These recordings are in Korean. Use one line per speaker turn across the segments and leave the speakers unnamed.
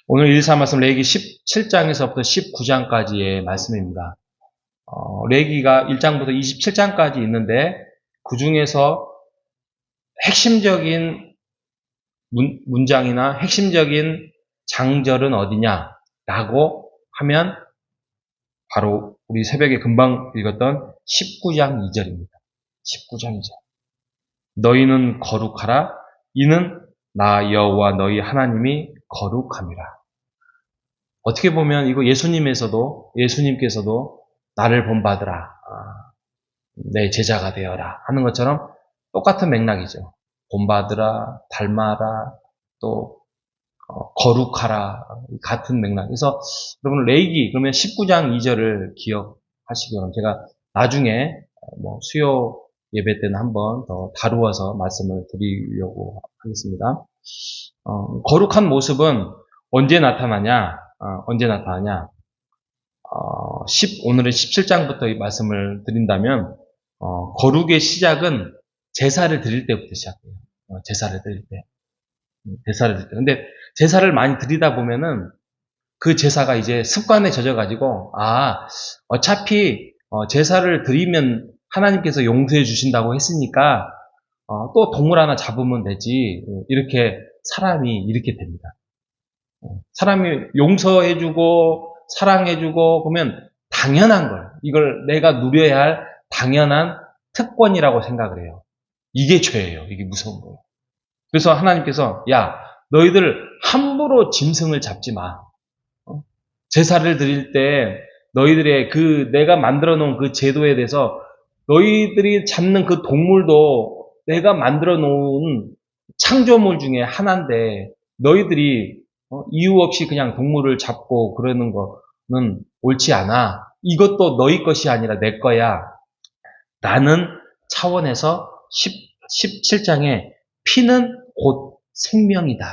오늘 1사 말씀 레위기 17장에서부터 19장까지의 말씀입니다. 레위기가 1장부터 27장까지 있는데 그 중에서 핵심적인 문장이나 핵심적인 장절은 어디냐라고 하면 바로 우리 새벽에 금방 읽었던 19장 2절입니다. 19장 2절. 너희는 거룩하라. 이는 나 여호와 너희 하나님이 거룩함이라. 어떻게 보면 이거 예수님께서도 나를 본받으라, 내 제자가 되어라 하는 것처럼 똑같은 맥락이죠. 본받으라, 닮아라, 또 거룩하라, 같은 맥락. 그래서 여러분 레위기 그러면 19장 2절을 기억하시기 바랍니다. 제가 나중에 수요 예배 때는 한번 더 다루어서 말씀을 드리려고 하겠습니다. 거룩한 모습은 언제 나타나냐? 오늘은 17장부터 이 말씀을 드린다면, 거룩의 시작은 제사를 드릴 때부터 시작해요. 제사를 드릴 때. 근데 제사를 많이 드리다 보면은 그 제사가 이제 습관에 젖어가지고, 어차피 제사를 드리면 하나님께서 용서해 주신다고 했으니까, 또 동물 하나 잡으면 되지. 이렇게 사람이 이렇게 됩니다. 사람이 용서해주고 사랑해주고 그러면 당연한 걸, 이걸 내가 누려야 할 당연한 특권이라고 생각을 해요. 이게 죄예요. 이게 무서운 거예요. 그래서 하나님께서 야, 너희들 함부로 짐승을 잡지 마. 제사를 드릴 때 너희들의 내가 만들어 놓은 그 제도에 대해서 너희들이 잡는 그 동물도 내가 만들어 놓은 창조물 중에 하나인데 너희들이 이유 없이 그냥 동물을 잡고 그러는 거는 옳지 않아. 이것도 너희 것이 아니라 내 거야. 라는 차원에서 17장에 피는 곧 생명이다.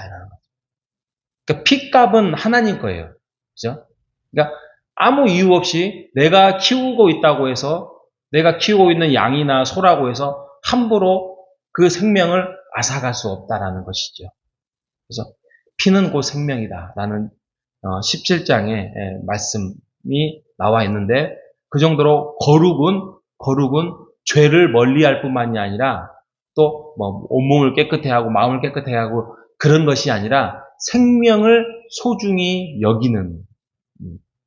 그러니까 피값은 하나님 거예요. 그죠? 그러니까 아무 이유 없이 내가 키우고 있다고 해서 내가 키우고 있는 양이나 소라고 해서 함부로 그 생명을 앗아갈 수 없다라는 것이죠. 그래서 피는 곧 생명이다 라는 17장의 말씀이 나와 있는데 그 정도로 거룩은 죄를 멀리할 뿐만이 아니라 또 온몸을 깨끗해 하고 마음을 깨끗해 하고 그런 것이 아니라 생명을 소중히 여기는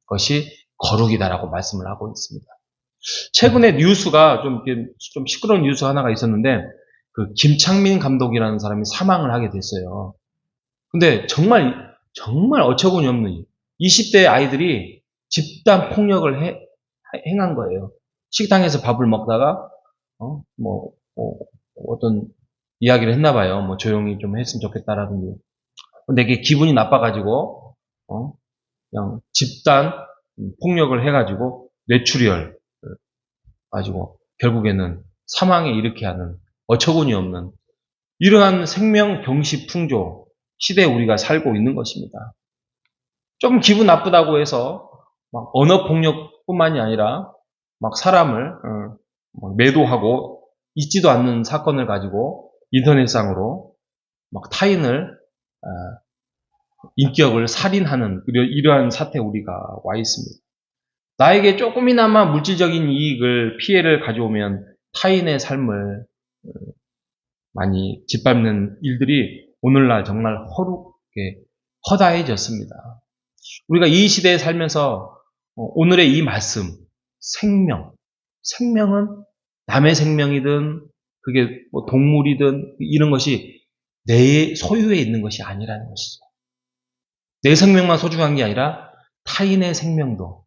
것이 거룩이다라고 말씀을 하고 있습니다. 최근에 뉴스가 좀 시끄러운 뉴스 하나가 있었는데 그 김창민 감독이라는 사람이 사망을 하게 됐어요. 근데 정말 어처구니 없는 20대 아이들이 집단 폭력을 행한 거예요. 식당에서 밥을 먹다가 어떤 이야기를 했나 봐요. 조용히 좀 했으면 좋겠다라든지. 근데 이게 기분이 나빠가지고 그냥 집단 폭력을 해가지고 뇌출혈 가지고 결국에는 사망에 이르게 하는 어처구니 없는 이러한 생명 병시 풍조 시대에 우리가 살고 있는 것입니다. 좀 기분 나쁘다고 해서 막 언어 폭력뿐만이 아니라 막 사람을 매도하고 있지도 않는 사건을 가지고 인터넷상으로 막 타인을 인격을 살인하는 이러한 사태에 우리가 와 있습니다. 나에게 조금이나마 물질적인 피해를 가져오면 타인의 삶을 많이 짓밟는 일들이 오늘날 정말 허다해졌습니다. 우리가 이 시대에 살면서 오늘의 이 말씀, 생명은 남의 생명이든 그게 동물이든 이런 것이 내 소유에 있는 것이 아니라는 것이죠. 내 생명만 소중한 게 아니라 타인의 생명도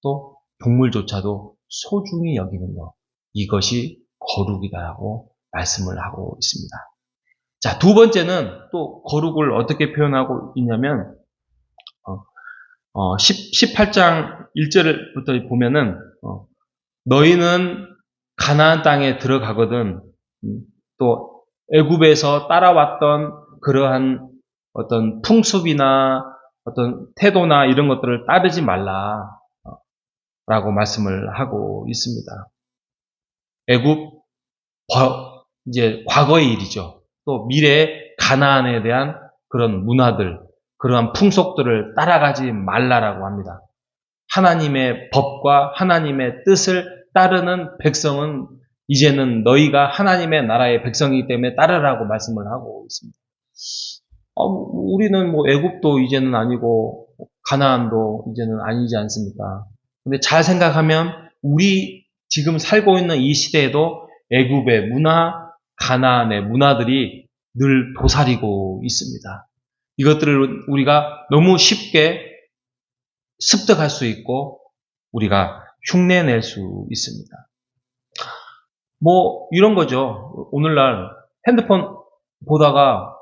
또 동물조차도 소중히 여기는 것, 이것이 거룩이다라고 말씀을 하고 있습니다. 자, 두 번째는 또 거룩을 어떻게 표현하고 있냐면 18장 1절부터 보면은 너희는 가나안 땅에 들어가거든 또 애굽에서 따라왔던 그러한 어떤 풍습이나 어떤 태도나 이런 것들을 따르지 말라 라고 말씀을 하고 있습니다. 애굽 이제 과거의 일이죠. 또 미래의 가나안에 대한 그런 문화들 그러한 풍속들을 따라가지 말라라고 합니다. 하나님의 법과 하나님의 뜻을 따르는 백성은 이제는 너희가 하나님의 나라의 백성이기 때문에 따르라고 말씀을 하고 있습니다. 우리는 뭐 애굽도 이제는 아니고 가나안도 이제는 아니지 않습니까? 근데 잘 생각하면 우리 지금 살고 있는 이 시대에도 애굽의 문화, 가나안의 문화들이 늘 도사리고 있습니다. 이것들을 우리가 너무 쉽게 습득할 수 있고 우리가 흉내낼 수 있습니다. 뭐 이런 거죠. 오늘날 핸드폰 보다가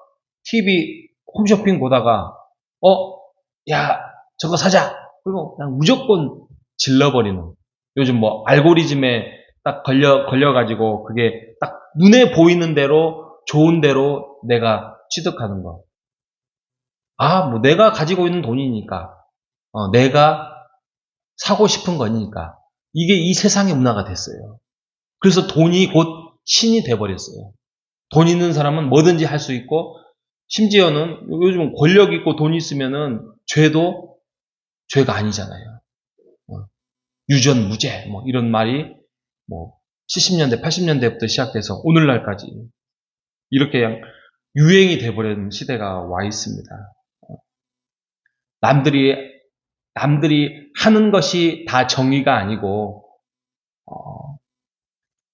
TV 홈쇼핑 보다가 야 저거 사자. 그리고 그냥 무조건 질러버리는. 요즘 뭐 알고리즘에 딱 걸려가지고 그게 딱 눈에 보이는 대로 좋은 대로 내가 취득하는 거. 뭐 내가 가지고 있는 돈이니까 내가 사고 싶은 거니까 이게 이 세상의 문화가 됐어요. 그래서 돈이 곧 신이 돼버렸어요. 돈 있는 사람은 뭐든지 할 수 있고 심지어는 요즘 권력 있고 돈 있으면은 죄도 죄가 아니잖아요. 유전무죄 뭐 이런 말이 뭐 70년대 80년대부터 시작돼서 오늘날까지 이렇게 그냥 유행이 돼버린 시대가 와 있습니다. 남들이 하는 것이 다 정의가 아니고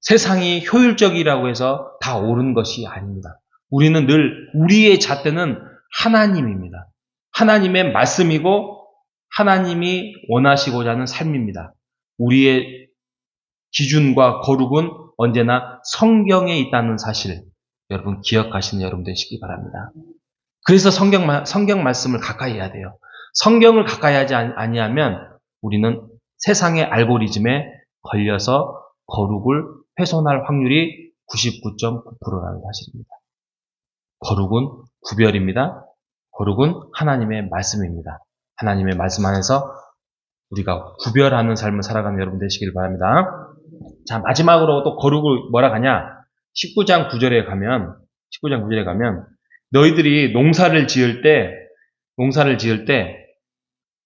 세상이 효율적이라고 해서 다 옳은 것이 아닙니다. 우리는 늘 우리의 잣대는 하나님입니다. 하나님의 말씀이고 하나님이 원하시고자 하는 삶입니다. 우리의 기준과 거룩은 언제나 성경에 있다는 사실 여러분 기억하시는 여러분 되시기 바랍니다. 그래서 성경 말씀을 가까이 해야 돼요. 성경을 가까이 하지 아니하면 우리는 세상의 알고리즘에 걸려서 거룩을 훼손할 확률이 99.9%라는 사실입니다. 거룩은 구별입니다. 거룩은 하나님의 말씀입니다. 하나님의 말씀 안에서 우리가 구별하는 삶을 살아가는 여러분 되시길 바랍니다. 자, 마지막으로 또 거룩을 뭐라 하냐? 19장 9절에 가면 너희들이 농사를 지을 때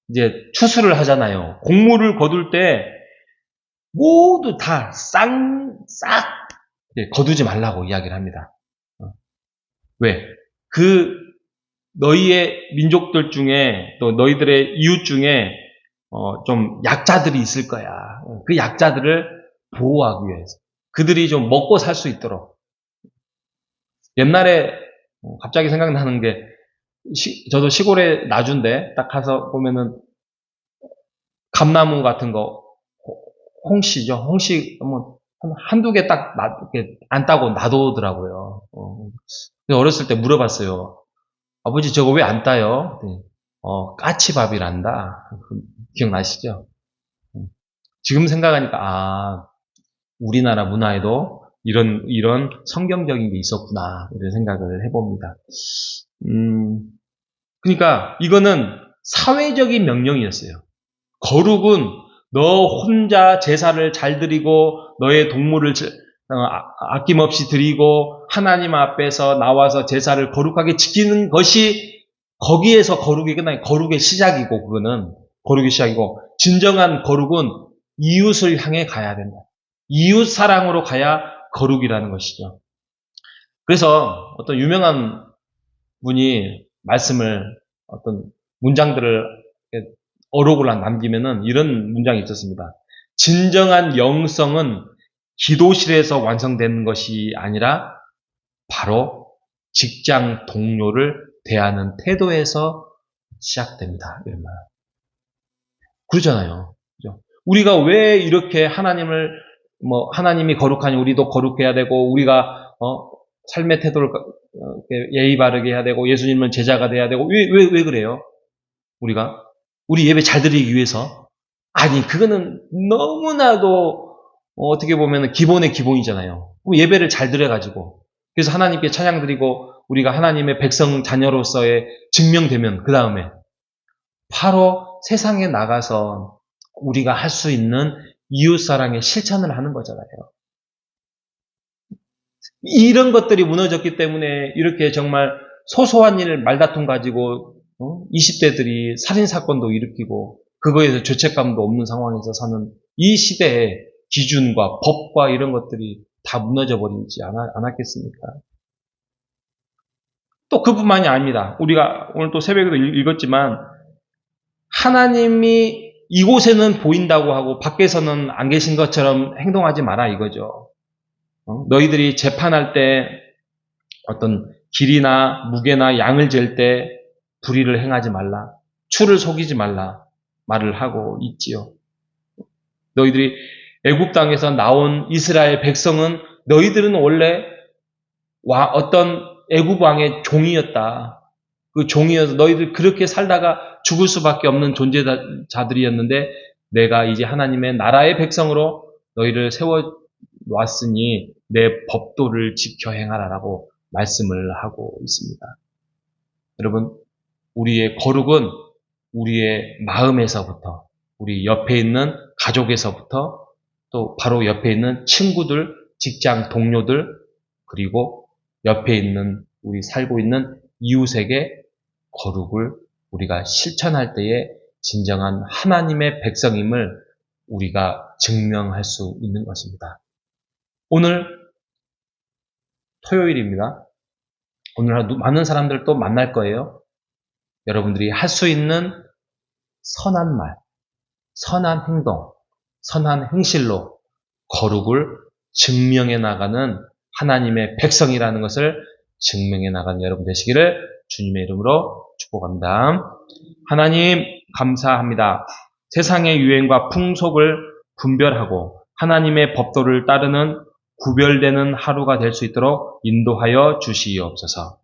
이제 추수를 하잖아요. 곡물을 거둘 때 모두 다 싹 거두지 말라고 이야기를 합니다. 왜? 너희의 민족들 중에 또 너희들의 이웃 중에 좀 약자들이 있을 거야. 그 약자들을 보호하기 위해서. 그들이 좀 먹고 살 수 있도록. 옛날에 갑자기 생각나는 게 저도 시골에 나주인데 딱 가서 보면은 감나무 같은 거 홍시죠. 홍시 뭐 한두 개 딱 안 따고 놔두더라고요. 어렸을 때 물어봤어요. 아버지 저거 왜 안 따요? 까치밥이란다. 기억나시죠? 지금 생각하니까 우리나라 문화에도 이런 성경적인 게 있었구나 이런 생각을 해봅니다. 그러니까 이거는 사회적인 명령이었어요. 거룩은 너 혼자 제사를 잘 드리고 너의 동물을 아낌없이 드리고 하나님 앞에서 나와서 제사를 거룩하게 지키는 것이 거기에서 거룩이 끝나요. 거룩의 시작이고 그거는 거룩의 시작이고 진정한 거룩은 이웃을 향해 가야 된다. 이웃 사랑으로 가야 거룩이라는 것이죠. 그래서 어떤 유명한 분이 말씀을 어떤 문장들을 어록을 남기면은 이런 문장이 있었습니다. 진정한 영성은 기도실에서 완성되는 것이 아니라 바로 직장 동료를 대하는 태도에서 시작됩니다. 이런 말. 그러잖아요. 그죠? 우리가 왜 이렇게 하나님이 거룩하니 우리도 거룩해야 되고 우리가 삶의 태도를 예의 바르게 해야 되고 예수님은 제자가 돼야 되고 왜 그래요? 우리 예배 잘 드리기 위해서? 아니 그거는 너무나도 어떻게 보면 기본의 기본이잖아요. 예배를 잘 드려가지고 그래서 하나님께 찬양 드리고 우리가 하나님의 백성 자녀로서의 증명되면 그 다음에 바로 세상에 나가서 우리가 할 수 있는 이웃사랑의 실천을 하는 거잖아요. 이런 것들이 무너졌기 때문에 이렇게 정말 소소한 일 말다툼 가지고 20대들이 살인사건도 일으키고 그거에서 죄책감도 없는 상황에서 사는 이 시대의 기준과 법과 이런 것들이 다 무너져 버리지 않았겠습니까? 또 그뿐만이 아닙니다. 우리가 오늘 또 새벽에도 읽었지만 하나님이 이곳에는 보인다고 하고 밖에서는 안 계신 것처럼 행동하지 마라 이거죠. 너희들이 재판할 때 어떤 길이나 무게나 양을 잴 때 불의를 행하지 말라. 추를 속이지 말라. 말을 하고 있지요. 너희들이 애굽 땅에서 나온 이스라엘 백성은 너희들은 원래 어떤 애굽 왕의 종이었다. 그 종이어서 너희들 그렇게 살다가 죽을 수밖에 없는 존재자들이었는데 내가 이제 하나님의 나라의 백성으로 너희를 세워놨으니 내 법도를 지켜 행하라라고 말씀을 하고 있습니다. 여러분, 우리의 거룩은 우리의 마음에서부터, 우리 옆에 있는 가족에서부터, 또 바로 옆에 있는 친구들, 직장 동료들, 그리고 옆에 있는 우리 살고 있는 이웃에게 거룩을 우리가 실천할 때에 진정한 하나님의 백성임을 우리가 증명할 수 있는 것입니다. 오늘 토요일입니다. 오늘 많은 사람들 또 만날 거예요. 여러분들이 할 수 있는 선한 말, 선한 행동, 선한 행실로 거룩을 증명해 나가는 하나님의 백성이라는 것을 증명해 나가는 여러분 되시기를 주님의 이름으로 축복합니다. 하나님 감사합니다. 세상의 유행과 풍속을 분별하고 하나님의 법도를 따르는 구별되는 하루가 될 수 있도록 인도하여 주시옵소서.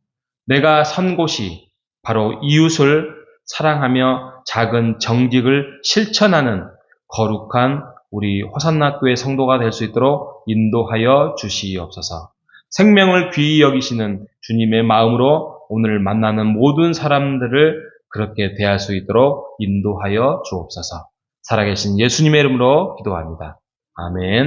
내가 선 곳이 바로 이웃을 사랑하며 작은 정직을 실천하는 거룩한 우리 호산나교회 성도가 될 수 있도록 인도하여 주시옵소서. 생명을 귀히 여기시는 주님의 마음으로 오늘 만나는 모든 사람들을 그렇게 대할 수 있도록 인도하여 주옵소서. 살아계신 예수님의 이름으로 기도합니다. 아멘.